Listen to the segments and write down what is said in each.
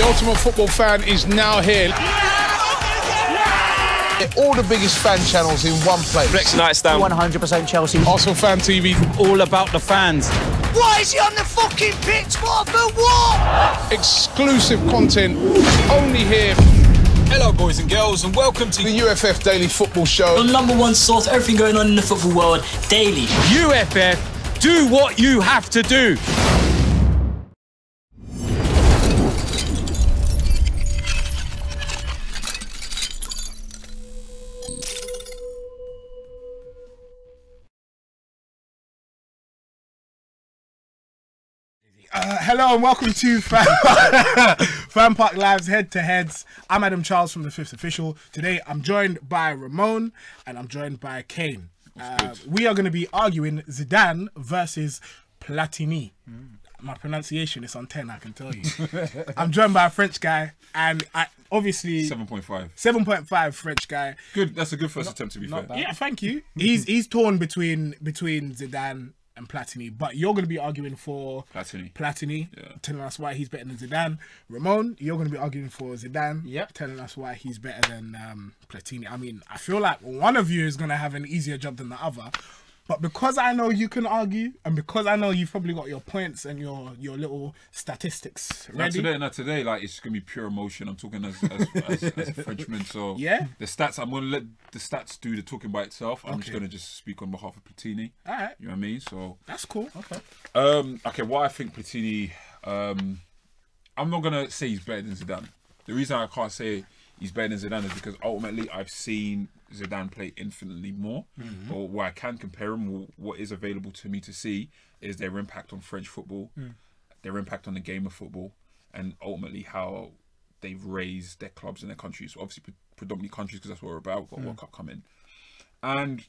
Ultimate Football Fan is now here. All the biggest fan channels in one place. Next night's down. 100% Chelsea. Arsenal Fan TV. All about the fans. Why is he on the fucking pitch? What for what? Exclusive content only here. Hello, boys and girls, and welcome to The UFF Daily Football Show. The #1 source, everything going on in the football world, daily. UFF. Do what you have to do. Hello and welcome to FanPark Live's Head to Heads. I'm Adam Charles from The Fifth Official. Today I'm joined by Ramon and I'm joined by Kane. We are going to be arguing Zidane versus Platini. My pronunciation is on 10, I can tell you. I'm joined by a French guy and obviously 7.5. 7.5 French guy. Good. That's a good first attempt, to be fair. Yeah, thank you. He's torn between Zidane and Platini, but you're going to be arguing for Platini, telling us why he's better than Zidane. Ramon, you're going to be arguing for Zidane, telling us why he's better than Platini. I mean, I feel like one of you is going to have an easier job than the other, but because I know you can argue, and because I know you've probably got your points and your little statistics ready. Not today, like, it's going to be pure emotion. I'm talking as a Frenchman, so yeah. The stats, I'm going to let the stats do the talking by itself. I'm just going to speak on behalf of Platini. All right. You know what I mean? So that's cool. Okay. Okay, why I think Platini, I'm not going to say he's better than Zidane. The reason I can't say he's better than Zidane is because ultimately I've seen Zidane play infinitely more, or where I can compare him, what is available to me to see is their impact on French football, their impact on the game of football, and ultimately how they've raised their clubs in their countries. So obviously, predominantly countries, because that's what we're about. Got World Cup coming, and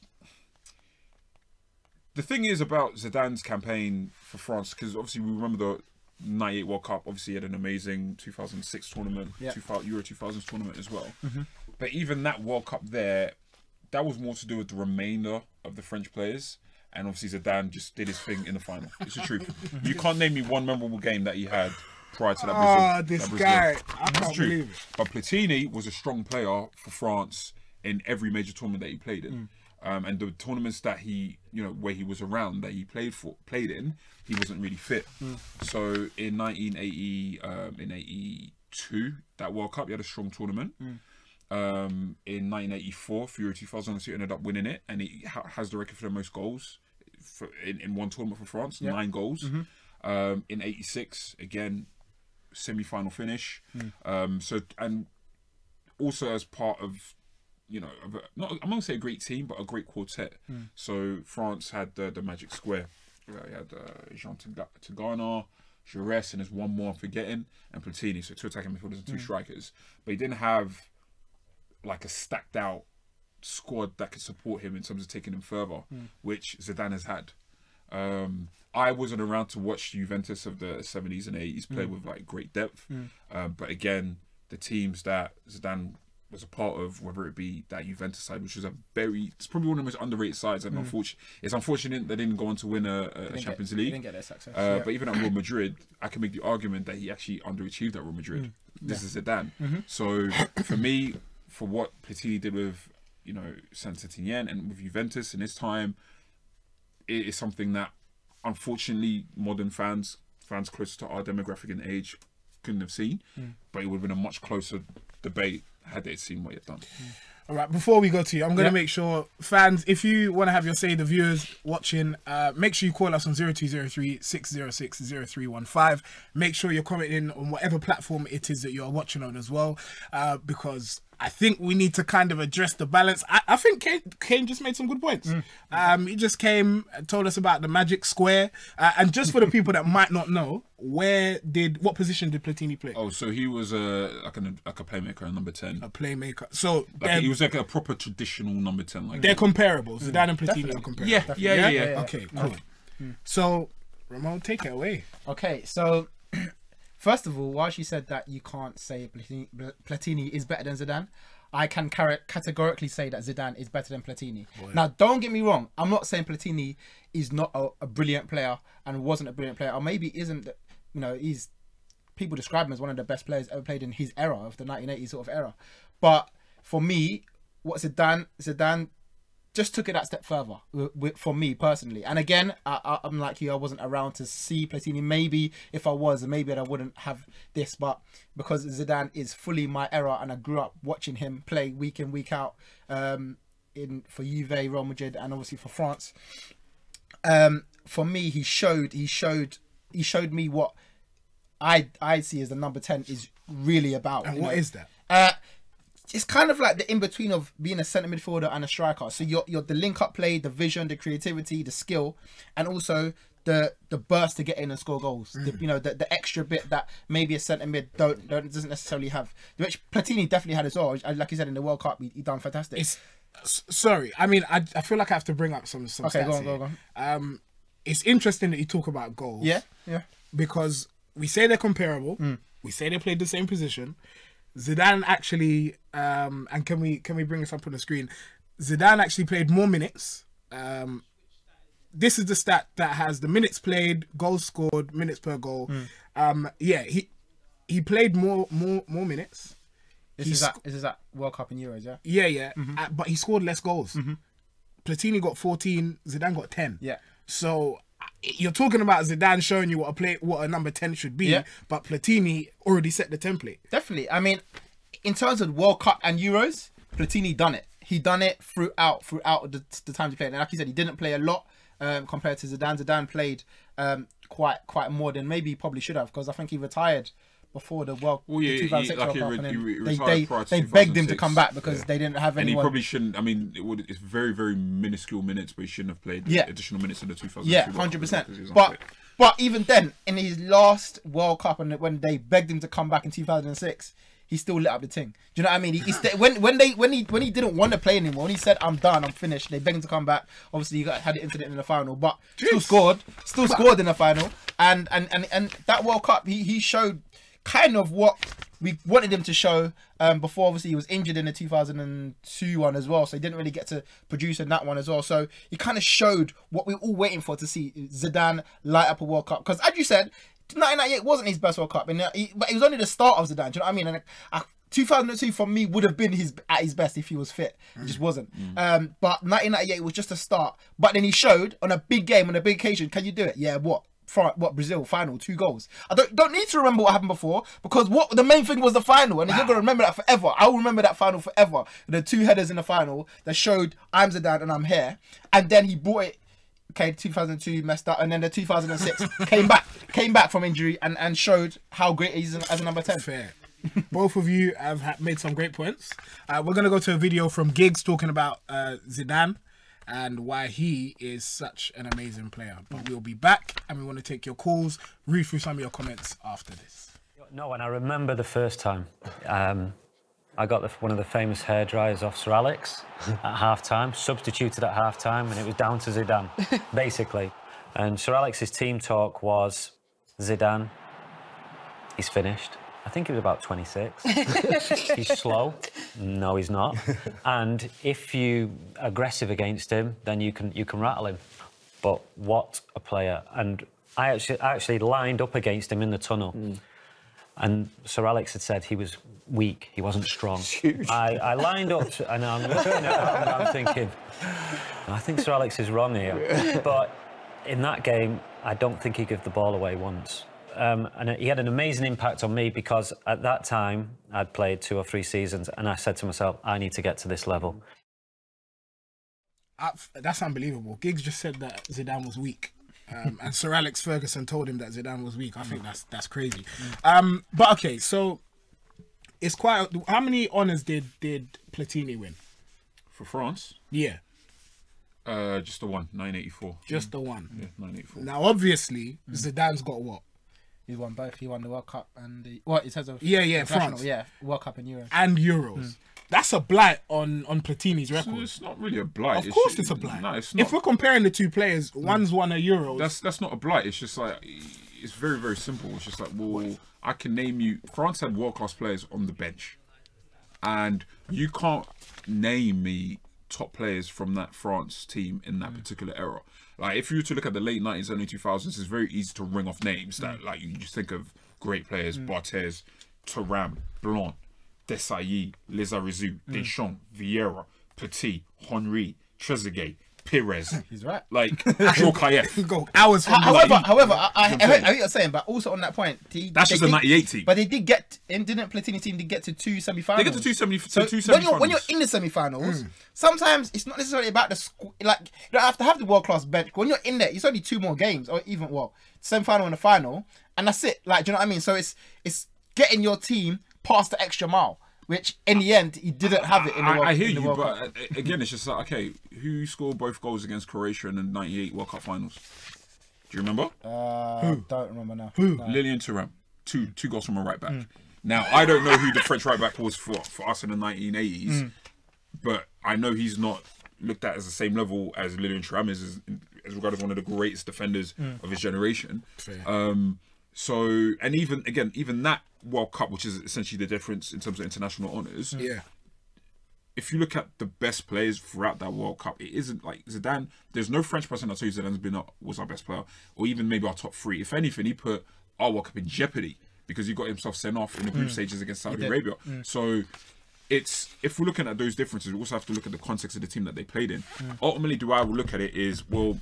the thing is about Zidane's campaign for France, because obviously we remember the '98 World Cup. Obviously, he had an amazing 2006 tournament, Euro 2000s tournament as well. But even that World Cup there, that was more to do with the remainder of the French players. And obviously Zidane just did his thing in the final. It's the truth. You can't name me one memorable game that he had prior to that Brazil. This guy, I can't believe it. But Platini was a strong player for France in every major tournament that he played in. And the tournaments that he, where he was around, that he played in, he wasn't really fit. So in 1982, that World Cup, he had a strong tournament. In 1984, Euro 2000, he ended up winning it, and he has the record for the most goals in one tournament for France, 9 goals. In 86, again, semi-final finish. So, and also as part of, I'm not gonna say a great team, but a great quartet. So France had the Magic Square. He had Jean Tigana, Jaurès, and there's one more I'm forgetting, and Platini. So 2 attacking midfielders and 2 strikers. But he didn't have like a stacked out squad that could support him in terms of taking him further, which Zidane has had. I wasn't around to watch Juventus of the 70s and 80s play with like great depth. But again, the teams that Zidane was a part of, whether it be that Juventus side, which was it's probably one of the most underrated sides, and it's unfortunate they didn't go on to win a Champions League. They didn't get their success. But even at Real Madrid, I can make the argument that he actually underachieved at Real Madrid. This is Zidane. So for me, for what Platini did with, Saint-Etienne and with Juventus in his time, it is something that unfortunately modern fans closer to our demographic and age couldn't have seen. But it would have been a much closer debate had they seen what he had done. All right, before we go to you, I'm going to make sure, fans, if you want to have your say, the viewers watching, make sure you call us on 0203 606 0315. Make sure you're commenting on whatever platform it is that you're watching on as well, because I think we need to kind of address the balance. I think Kane just made some good points. He just came and told us about the Magic Square. And just for the people that might not know, what position did Platini play? Oh, so he was like a playmaker, a number 10. A playmaker. So he was like a proper traditional number 10. Like they're comparable. Zidane and Platini are comparable. Yeah. Okay, cool. So, Ramon, take it away. Okay, so first of all, while she said that you can't say Platini is better than Zidane, I can categorically say that Zidane is better than Platini. Now, don't get me wrong. I'm not saying Platini is not a brilliant player and wasn't a brilliant player, or maybe isn't. He's people describe him as one of the best players ever played in his era, of the 1980s sort of era. But for me, what Zidane just took it that step further for me personally. And again, I'm like you, I wasn't around to see Platini. Maybe if I was, maybe I wouldn't have this. But because Zidane is fully my era, and I grew up watching him play week in, week out, for Juve, Real Madrid, and obviously for France. For me, he showed me what I see as the number 10 is really about. And what is that? It's kind of like the in-between of being a centre midfielder and a striker. So you're the link-up play, the vision, the creativity, the skill, and also the burst to get in and score goals. The extra bit that maybe a centre mid doesn't necessarily have, which Platini definitely had as well. Like you said, in the World Cup, he done fantastic. Sorry, I mean, I feel like I have to bring up some okay, stats go on. It's interesting that you talk about goals. Yeah. Because we say they're comparable. We say they played the same position. Zidane actually, and can we bring this up on the screen? Zidane actually played more minutes. This is the stat that has the minutes played, goals scored, minutes per goal. He played more minutes. This is that World Cup and Euros, yeah? Yeah. But he scored less goals. Platini got 14, Zidane got 10. Yeah. So you're talking about Zidane showing you what a number 10 should be, but Platini already set the template. Definitely. I mean, in terms of World Cup and Euros, Platini done it. He done it throughout the times he played. And like you said, he didn't play a lot compared to Zidane. Zidane played quite more than maybe he probably should have, because I think he retired before the World 2006 World Cup, and they begged him to come back because they didn't have anyone. And he probably shouldn't. I mean, it's very, very minuscule minutes, but he shouldn't have played additional minutes in the 2002. Yeah, 100%. But even then, in his last World Cup, and when they begged him to come back in 2006, he still lit up the thing. Do you know what I mean? When he didn't want to play anymore, when he said I'm done, I'm finished, they begged him to come back. Obviously, he had an incident in the final, but still scored in the final. And that World Cup, he showed kind of what we wanted him to show before. Obviously, he was injured in the 2002 one as well, so he didn't really get to produce in that one as well. So he kind of showed what we were all waiting for to see Zidane light up a World Cup. Because as you said, 1998 wasn't his best World Cup, but it was only the start of Zidane. Do you know what I mean? And 2002 for me would have been at his best if he was fit. It just wasn't. But 1998 was just a start. But then he showed on a big game, on a big occasion, can you do it? Yeah, what Brazil final, 2 goals. I don't need to remember what happened before, because the main thing was the final, and you're gonna remember that forever. I will remember that final forever. The 2 headers in the final that showed I'm Zidane and I'm here, and then he brought it. Okay, 2002 messed up, and then the 2006 came back from injury and showed how great he is as a number 10. Fair. Both of you have made some great points. We're gonna go to a video from Giggs talking about Zidane and why he is such an amazing player. But we'll be back, and we want to take your calls, read through some of your comments after this. No, and I remember the first time. I got one of the famous hair dryers off Sir Alex at half-time, substituted at half-time, and it was down to Zidane, basically. And Sir Alex's team talk was, Zidane, he's finished. I think he was about 26. He's slow. No, he's not. And if you aggressive against him, then you can rattle him. But what a player! And I actually lined up against him in the tunnel. And Sir Alex had said he was weak, he wasn't strong. I lined up, and I'm looking at him, and I'm thinking, I think Sir Alex is wrong here. But in that game, I don't think he gave the ball away once. And he had an amazing impact on me, because at that time I'd played 2 or 3 seasons, and I said to myself, I need to get to this level. That's unbelievable. Giggs just said that Zidane was weak, and Sir Alex Ferguson told him that Zidane was weak. I think that's crazy. But okay, so it's quite. How many honours did Platini win for France? Yeah. Just the one, 1984. Just the one. Yeah, 1984. Now, obviously, Zidane's got what? He's won both. He won the World Cup and it says of France. Yeah, World Cup and Euros. And Euros. That's a blight on Platini's record. So it's not really a blight. Of course, it's a blight. No, it's not. If we're comparing the 2 players, one's won a Euros. That's not a blight. It's just like, it's very, very simple. It's just like, well, I can name you. France had world-class players on the bench, and you can't name me top players from that France team in that particular era. Like, if you were to look at the late 90s, early 2000s, it's very easy to ring off names that, like, you just think of great players: Barthez, Thuram, Blanc, Desailly, Lizarazu, Deschamps, Vieira, Petit, Henry, Trezeguet, Pires. He's right. Like Jokayev. Go hours from However, I hear what you're saying, but also on that point, That's just a 98 team. But they did get, didn't Platini team get to 2 semi-finals? They get to two So semi-finals. when you're in the semi-finals, sometimes it's not necessarily about like you don't have to have the world-class bench. When you're in there, it's only 2 more games, or even semi-final and the final, and that's it. Like, do you know what I mean? So it's getting your team past the extra mile, which in the end he didn't have it in the World Cup. I hear you, but again, it's just like, okay, who scored both goals against Croatia in the '98 World Cup finals? Do you remember? Don't remember now. Lilian Thuram, two goals from a right back. Now I don't know who the French right back was for us in the 1980s, but I know he's not looked at as the same level as Lilian Thuram is as regarded as one of the greatest defenders of his generation. So, and even that World Cup, which is essentially the difference in terms of international honours. Yeah. If you look at the best players throughout that World Cup, it isn't like Zidane. There's no French person that tell you Zidane was our best player, or even maybe our top 3. If anything, he put our World Cup in jeopardy because he got himself sent off in the group stages against Saudi Arabia. So, if we're looking at those differences, we also have to look at the context of the team that they played in. Ultimately, the way I would look at it is, well,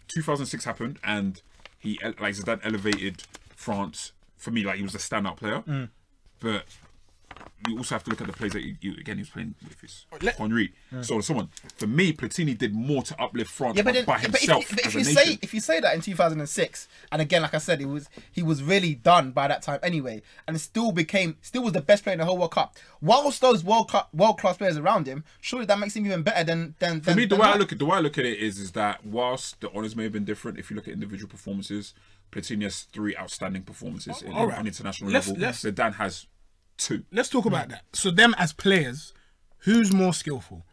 2006 happened, and Zidane elevated France. For me, like, he was a standout player, but you also have to look at the players that he was playing with his Henry, so on and so on. For me, Platini did more to uplift France by himself as a nation. If you say that in 2006, and again, like I said, he was really done by that time anyway, and it still was the best player in the whole World Cup. Whilst those world class players around him, surely that makes him even better than. For me, the way I look at it is that whilst the honours may have been different, if you look at individual performances, Platini has 3 outstanding performances on international level. Zidane has 2. Let's talk about that. So them as players, who's more skillful?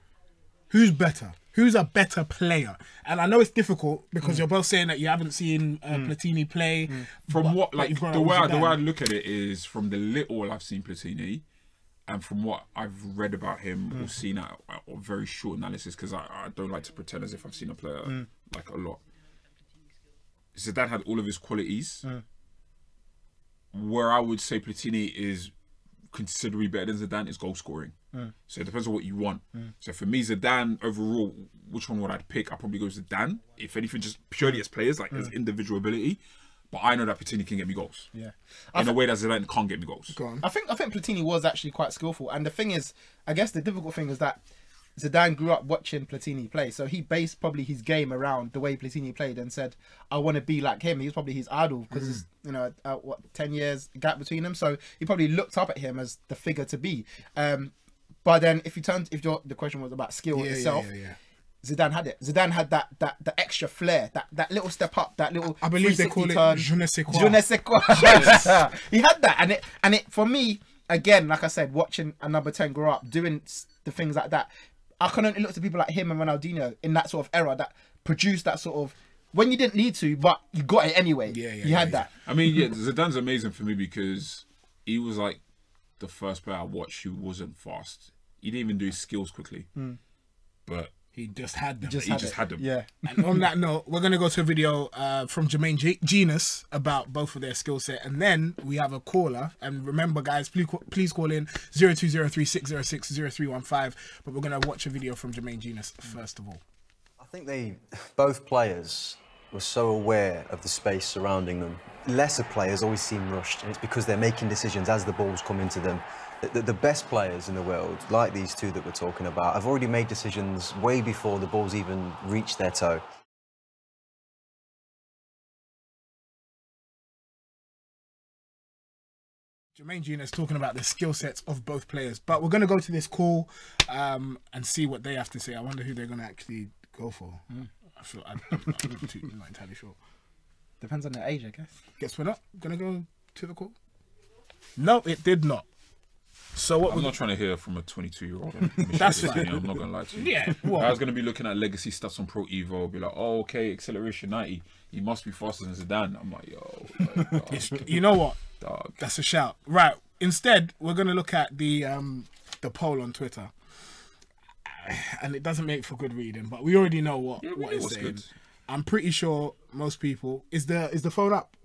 Who's better? Who's a better player? And I know it's difficult because you're both saying that you haven't seen Platini play. From the way I look at it is from the little I've seen Platini, and from what I've read about him or seen a very short analysis, because I don't like to pretend as if I've seen a player like a lot. Zidane had all of his qualities. Where I would say Platini is considerably better than Zidane is goal scoring. So it depends on what you want. So for me, Zidane overall, which one would I pick? I'd probably go Zidane. If anything, just purely as players, like as individual ability. But I know that Platini can get me goals. Yeah. In a way that Zidane can't get me goals. Go on. I think Platini was actually quite skillful. And the thing is, I guess the difficult thing is that Zidane grew up watching Platini play, so he based probably his game around the way Platini played and said, "I want to be like him." He was probably his idol because there's 10 years gap between them, so he probably looked up at him as the figure to be. But then if the question was about skill itself, Zidane had it. Zidane had that extra flair, that little step up, that little. I believe they call turn. it je ne sais quoi. Je ne sais quoi. He had that, and it for me again, like I said, watching a number 10 grow up, doing the things like that. I can only look to people like him and Ronaldinho in that sort of era that produced that sort of when you didn't need to, but you got it anyway. You had that. I mean, Zidane's amazing for me because he was like the first player I watched who wasn't fast. He didn't even do his skills quickly, but he just had them. He just had them. Yeah. And on that note, we're gonna go to a video from Jermaine Genius about both of their skill set, and then we have a caller. And remember, guys, please call in 0203-606-0315. But we're gonna watch a video from Jermaine Genius first of all. I think both players were so aware of the space surrounding them. Lesser players always seem rushed, and it's because they're making decisions as the balls come into them. The best players in the world, like these two that we're talking about, have already made decisions way before the balls even reach their toe. Jermaine Genius talking about the skill sets of both players. But we're going to go to this call and see what they have to say. I wonder who they're going to actually go for. I'm not entirely sure. Depends on their age, I guess. Guess we're not going to go to the call? No, it did not. So what? I'm not trying to hear from a 22-year-old. That's fine. I'm not going to lie to you. Yeah. I was going to be looking at legacy stats on Pro Evo, be like, oh, okay, acceleration 90. He must be faster than Zidane. I'm like, yo. Like, you know what? Dog. That's a shout. Right. Instead, we're going to look at the poll on Twitter. And it doesn't make for good reading, but we already know what it's saying. Good. I'm pretty sure most people... Is the phone up?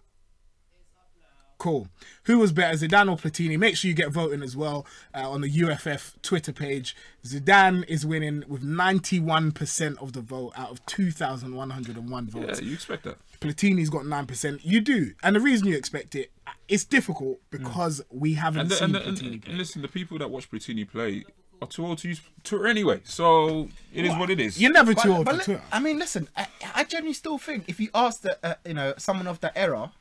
Cool. Who was better, Zidane or Platini? Make sure you get voting as well on the UFF Twitter page. Zidane is winning with 91% of the vote out of 2,101 votes. Yeah, you expect that. Platini's got 9%. You do. And the reason you expect it, it's difficult because we haven't seen Platini play. And listen, the people that watch Platini play are too old to use Twitter anyway. So it is what it is. You're never too old for Twitter. I mean, listen, I genuinely still think if you ask someone of that era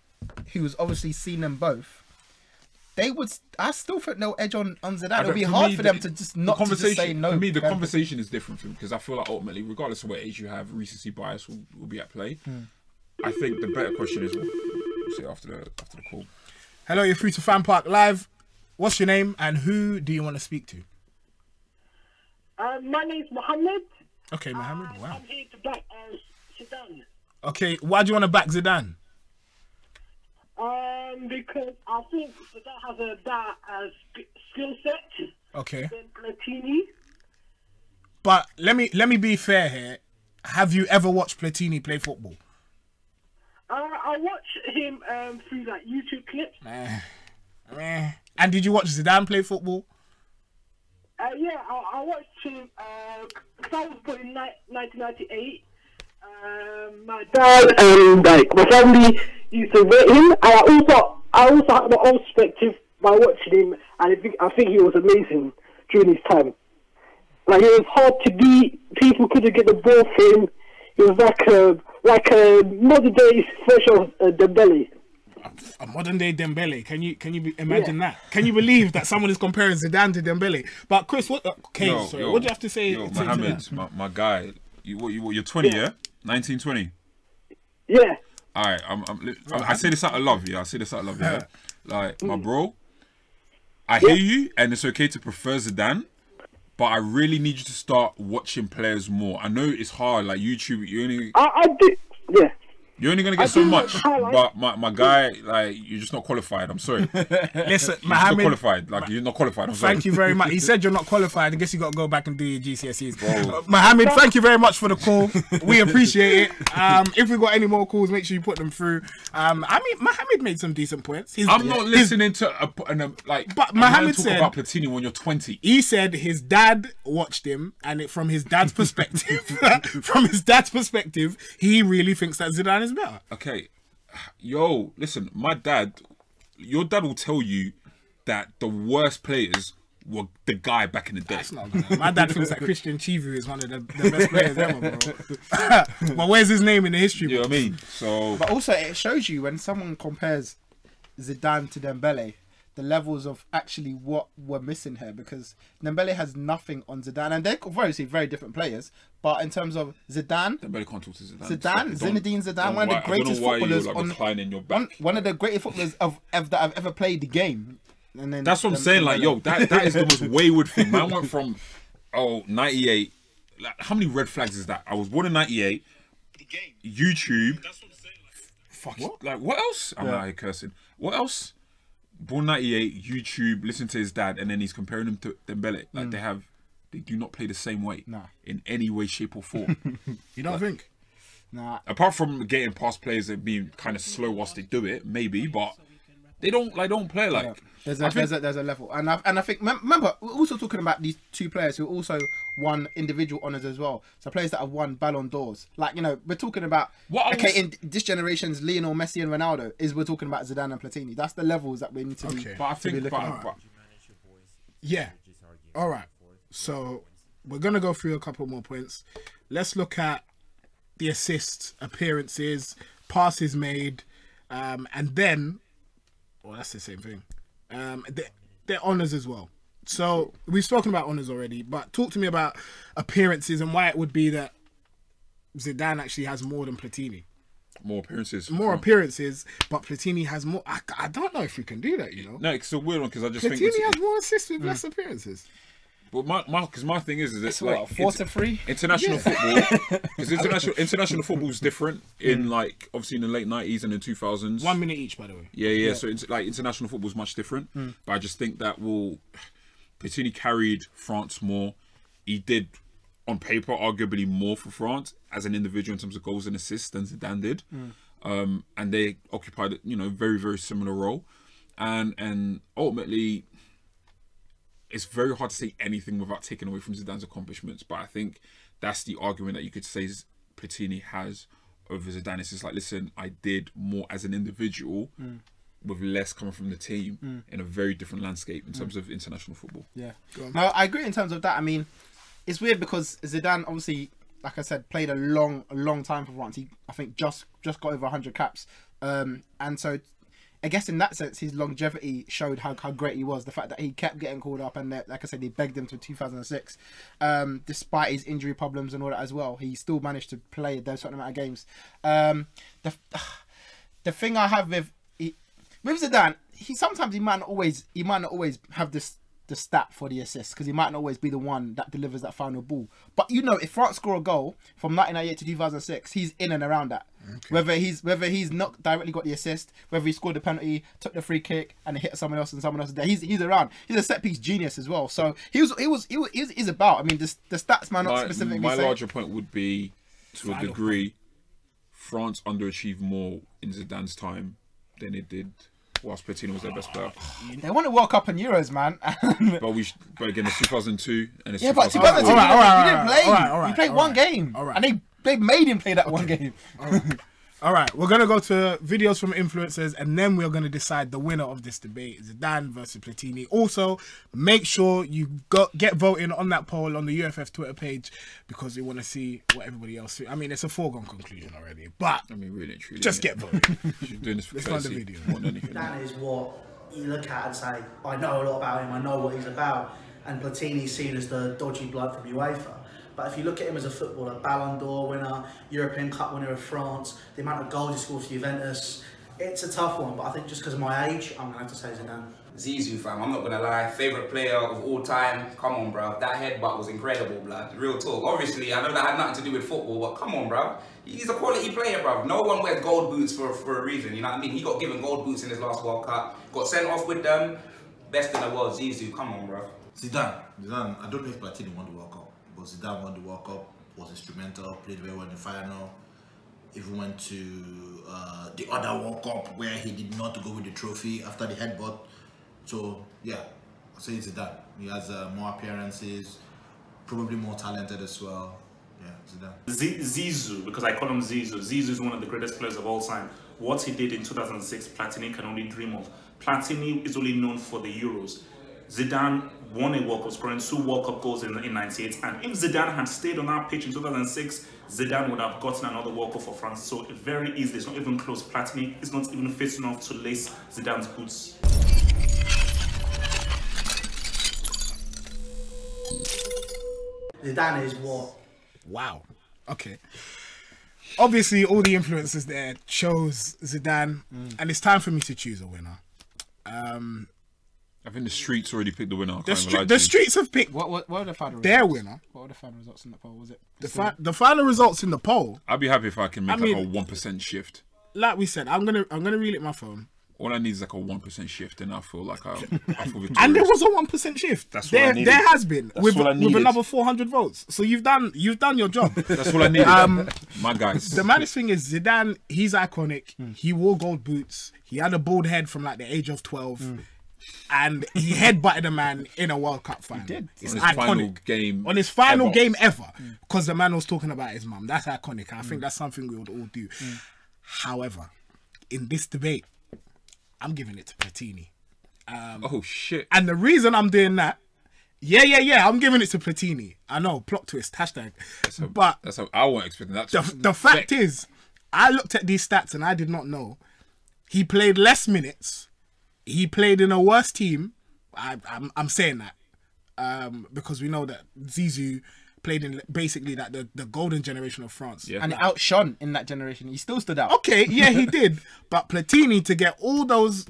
who's obviously seen them both, they would. I still think they'll edge on Zidane. It'll be hard for them to just not to just say no. For me, the conversation is different for me because I feel like ultimately, regardless of what age you have, recency bias will be at play. I think the better question is, we'll say after the call. Hello, you're free to FanPark Live. What's your name and who do you want to speak to? My name's Mohammed. Okay, Mohammed. Wow. I'm here to back Zidane. Okay, why do you want to back Zidane? Because I think Zidane has a better skill set. Okay. Than Platini. But let me be fair here. Have you ever watched Platini play football? I watch him through like YouTube clips. And did you watch Zidane play football? Yeah, I watched him. I was born in 1998. My dad and like my family used to rate him, and I also had my own perspective by watching him, and I think he was amazing during his time. Like, it was hard to beat. People couldn't get the ball for him. He was like a modern day version of Dembele. A modern day Dembele. Can you imagine that? Can you believe that someone is comparing Zidane to Dembele? But Chris, what? Okay, what do you have to say? Mohammed, my guy, you're 20, yeah? 19, 20. Yeah. All right, I say this out of love, yeah. I say this out of love, yeah. Like, my bro, I hear you, and it's okay to prefer Zidane, but I really need you to start watching players more. I know it's hard, like YouTube. You only. I do. Yeah. You're only gonna get so much, but my guy, like, you're just not qualified. I'm sorry. Listen, you're Mohammed, not qualified. Like, you're not qualified. I'm sorry. Thank you very much. He said you're not qualified. I guess you got to go back and do your GCSEs. Mohammed, thank you very much for the call. We appreciate it. If we got any more calls, make sure you put them through. I mean, Mohammed made some decent points. I'm not listening to like. But Mohammed said about Platini when you're 20. He said his dad watched him, and from his dad's perspective, he really thinks that Zidane is better. Okay, yo, listen, your dad will tell you that the worst players were the guy back in the day. That's not good. My dad thinks that Christian Chivu is one of the best players ever, bro. But where's his name in the history? You know what I mean? So, but also it shows you when someone compares Zidane to Dembele, the levels of actually what we're missing here, because Dembele has nothing on Zidane, and they're obviously very different players. But in terms of Zidane, Dembele can't talk to Zidane. Zinedine Zidane, one of the greatest footballers one of the greatest footballers that have ever played the game. And then that's what I'm saying. Like, yo, that is the most wayward thing. Man went from 98. Like, how many red flags is that? I was born in 98. YouTube. That's what I'm saying. Fuck. What? Like, what else? I'm out here cursing. What else? Born 98, YouTube, listen to his dad, and then he's comparing him to Dembele. Like, they do not play the same way. Nah. In any way, shape, or form. You don't think? Nah. Apart from getting past players and being kind of slow whilst they do it, maybe, but they don't play like. Yeah. There's a level, and I think remember we're also talking about these two players who also won individual honours as well. So players that have won Ballon d'Ors, like, you know, we're talking about in this generation's Lionel Messi and Ronaldo we're talking about Zidane and Platini. That's the levels that we need to be. But I think, yeah, all right. So we're gonna go through a couple more points. Let's look at the assists, appearances, passes made, and then, well, that's the same thing. Their honours as well. So we've spoken about honours already, but talk to me about appearances and why it would be that Zidane actually has more than Platini. More appearances. More appearances, but Platini has more. I don't know if we can do that, you know. No, it's a weird one because I just Platini think has more assists with less appearances. But my thing is it's like 4-3 international football, because international football is different in like obviously in the late 90s and the 2000s. 1 minute each, by the way. Yeah. So like international football is much different. But I just think that Platini carried France more. He did on paper arguably more for France as an individual in terms of goals and assists than Zidane did. And they occupied, you know, very very similar role. And ultimately, it's very hard to say anything without taking away from Zidane's accomplishments. But I think that's the argument that you could say Platini has over Zidane. It's just like, listen, I did more as an individual with less coming from the team in a very different landscape in terms of international football. Yeah. No, I agree in terms of that. I mean, it's weird because Zidane obviously, like I said, played a long time for France. He, I think, just got over 100 caps. And so I guess in that sense, his longevity showed how great he was. The fact that he kept getting called up, and that, like I said, they begged him to 2006, despite his injury problems and all that as well. He still managed to play those certain amount of games. The thing I have with Zidane, he might not always have the stat for the assist, because he might not always be the one that delivers that final ball. But you know, if France score a goal from 1998 to 2006, he's in and around that. Okay. Whether he's not directly got the assist, whether he scored the penalty, took the free kick, and hit someone else and someone else is there, he's around. He's a set piece genius as well. So he's about. I mean, the stats might not specifically. My say. larger point would be, to a degree, France underachieved more in Zidane's time than it did whilst Platini was their best player. They won a World Cup and Euros, man. but again, it's 2002 and it's 2002. But 2002, he didn't play. He played one game, and they made him play that one game. All right, we're going to go to videos from influencers, and then we're going to decide the winner of this debate, Zidane versus Platini. Also, make sure you get voting on that poll on the UFF Twitter page, because we want to see what everybody else thinks. I mean, it's a foregone conclusion already, but I mean, really, truly, just get voting. You're doing this for Let's run the video. Zidane is what you look at and say, I know a lot about him, I know what he's about, and Platini's seen as the dodgy blood from UEFA. But if you look at him as a footballer, Ballon d'Or winner, European Cup winner of France, the amount of goals he scored for Juventus, it's a tough one. But I think just because of my age, I'm going to have to say Zidane. Zizou, fam, I'm not going to lie. Favourite player of all time. Come on, bro. That headbutt was incredible, blood. Real talk. Obviously, I know that had nothing to do with football, but come on, bro. He's a quality player, bro. No one wears gold boots for a reason, you know what I mean? He got given gold boots in his last World Cup. Got sent off with them. Best in the world, Zizou. Come on, bro. Zidane. I don't know if Platini won the World Cup, but Zidane won the World Cup. Was instrumental, played very well in the final. Even went to the other World Cup where he did not go with the trophy after the headbutt. So yeah, I'll say Zidane. He has more appearances, probably more talented as well. Yeah, Zidane. Zizou, because I call him Zizou. Zizou is one of the greatest players of all time. What he did in 2006, Platini can only dream of. Platini is only known for the Euros. Zidane won a World Cup, scoring 2 World Cup goals in 98. And if Zidane had stayed on that pitch in 2006, Zidane would have gotten another World Cup for France. So very easily, it's not even close. Platini is not even fit enough to lace Zidane's boots. Zidane is what? Wow. Okay. Obviously, all the influencers there chose Zidane, and it's time for me to choose a winner. I think the streets already picked the winner. The streets have picked what were the final their results? winner. What were the final results in the poll? Was it the final results in the poll? I'd be happy if I can make like a 1% shift. Like we said, I'm gonna reel it my phone. All I need is like a 1% shift, and I feel like I feel victorious. And there was a 1% shift. That's what I needed. There has been That's what I needed. with another 400 votes. So you've done your job. That's what I needed. My guys. The maddest thing is Zidane. He's iconic. He wore gold boots. He had a bald head from like the age of 12. And he headbutted a man in a World Cup final. He did. It's on his iconic. final game on his final game ever. Because the man was talking about his mum. That's iconic. I think that's something we would all do. However, in this debate, I'm giving it to Platini. Oh shit. And the reason I'm doing that, I'm giving it to Platini. I know, plot twist, hashtag. That's how I wasn't expecting that. The fact is, I looked at these stats and I did not know. He played less minutes. He played in a worse team. I'm saying that because we know that Zizou played in basically that the golden generation of France. And outshone in that generation. He still stood out. Okay, yeah, he did. But Platini, to get all those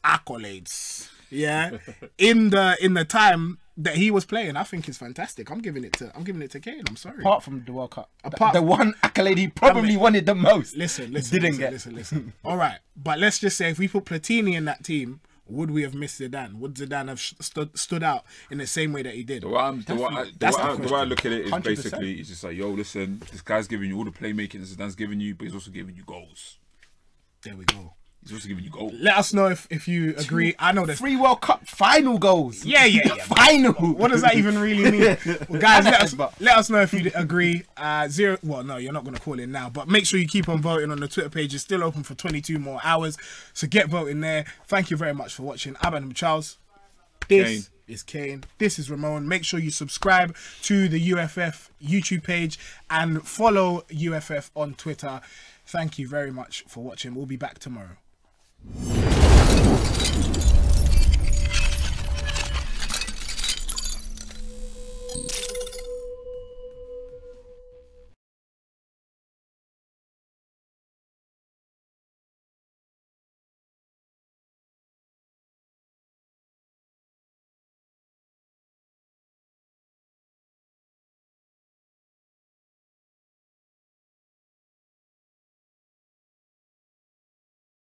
accolades, in the time that he was playing, I think is fantastic. I'm giving it to Kane. I'm sorry. Apart from the World Cup, the one accolade he probably wanted the most. Listen. Listen. All right, but let's just say if we put Platini in that team, would we have missed Zidane? Would Zidane have stood out in the same way that he did? The way I look at it is 100%. Basically, it's just like, yo, listen, this guy's giving you all the playmaking that Zidane's giving you, but he's also giving you goals. There we go. He's also giving you goals. Let us know if you agree. I know there's 3 World Cup final goals. Yeah. Final. What does that even really mean? Well, guys, let us know if you agree. Well, no, you're not going to call in now, but make sure you keep on voting on the Twitter page. It's still open for 22 more hours, so get voting there. Thank you very much for watching. I'm Charles. This is Kane. This is Ramon. Make sure you subscribe to the UFF YouTube page and follow UFF on Twitter. Thank you very much for watching. We'll be back tomorrow.